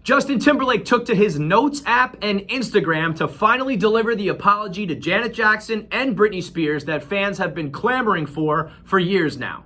Justin Timberlake took to his Notes app and Instagram to finally deliver the apology to Janet Jackson and Britney Spears that fans have been clamoring for years now.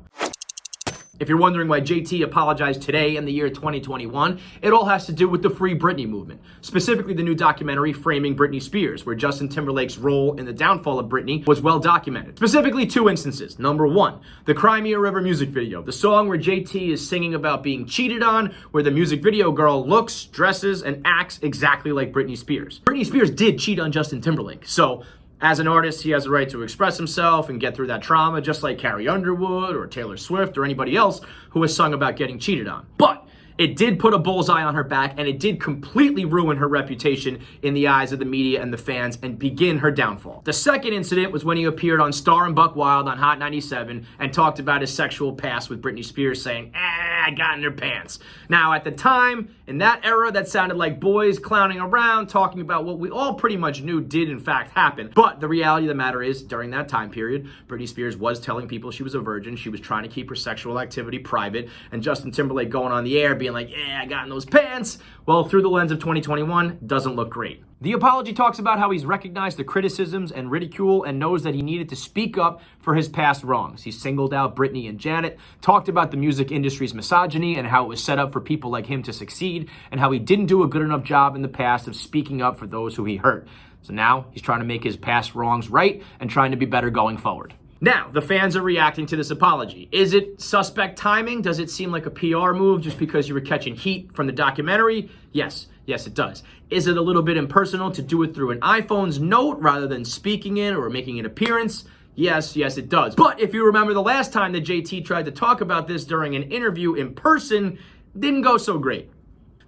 If you're wondering why JT apologized today in the year 2021, it all has to do with the Free Britney movement, specifically the new documentary Framing Britney Spears, where Justin Timberlake's role in the downfall of Britney was well documented. Specifically two instances. Number one, the Cry Me a River music video, the song where JT is singing about being cheated on, where the music video girl looks, dresses, and acts exactly like Britney Spears. Britney Spears did cheat on Justin Timberlake, so as an artist, he has a right to express himself and get through that trauma, just like Carrie Underwood or Taylor Swift or anybody else who has sung about getting cheated on. But it did put a bullseye on her back, and it did completely ruin her reputation in the eyes of the media and the fans and begin her downfall. The second incident was when he appeared on Star and Buck Wild on Hot 97 and talked about his sexual past with Britney Spears, saying, I got in her pants. Now, at the time, in that era, that sounded like boys clowning around, talking about what we all pretty much knew did in fact happen. But the reality of the matter is, during that time period, Britney Spears was telling people she was a virgin. She was trying to keep her sexual activity private, and Justin Timberlake going on the air being like, I got in those pants, well, through the lens of 2021, doesn't look great. The apology talks about how he's recognized the criticisms and ridicule and knows that he needed to speak up for his past wrongs. He singled out Britney and Janet, talked about the music industry's misogyny and how it was set up for people like him to succeed, and how he didn't do a good enough job in the past of speaking up for those who he hurt. So now he's trying to make his past wrongs right and trying to be better going forward. Now, the fans are reacting to this apology. Is it suspect timing? Does it seem like a PR move just because you were catching heat from the documentary? Yes, it does. Is it a little bit impersonal to do it through an iPhone's note rather than speaking in or making an appearance? Yes, it does. But if you remember the last time that JT tried to talk about this during an interview in person, didn't go so great.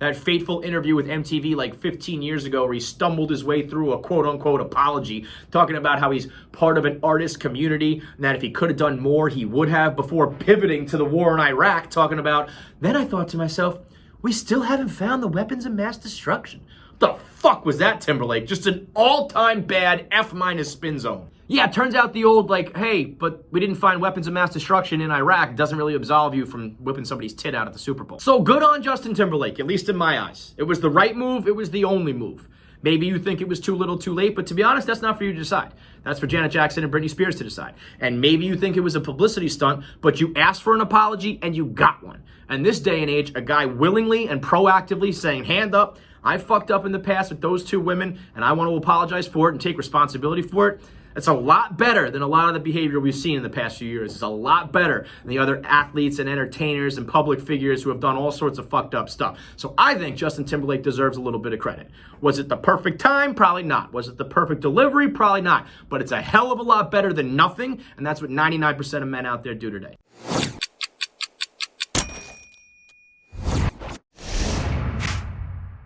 That fateful interview with MTV like 15 years ago where he stumbled his way through a quote-unquote apology, talking about how he's part of an artist community and that if he could have done more, he would have, before pivoting to the war in Iraq, talking about, then I thought to myself, we still haven't found the weapons of mass destruction. What the fuck was that, Timberlake? Just an all-time bad F- spin zone. Yeah, it turns out the old, hey, but we didn't find weapons of mass destruction in Iraq doesn't really absolve you from whipping somebody's tit out at the Super Bowl. So good on Justin Timberlake, at least in my eyes. It was the right move. It was the only move. Maybe you think it was too little too late, but to be honest, that's not for you to decide. That's for Janet Jackson and Britney Spears to decide. And maybe you think it was a publicity stunt, but you asked for an apology and you got one. And this day and age, a guy willingly and proactively saying, hand up, I fucked up in the past with those two women, and I want to apologize for it and take responsibility for it. It's a lot better than a lot of the behavior we've seen in the past few years. It's a lot better than the other athletes and entertainers and public figures who have done all sorts of fucked up stuff. So I think Justin Timberlake deserves a little bit of credit. Was it the perfect time? Probably not. Was it the perfect delivery? Probably not. But it's a hell of a lot better than nothing, and that's what 99% of men out there do today.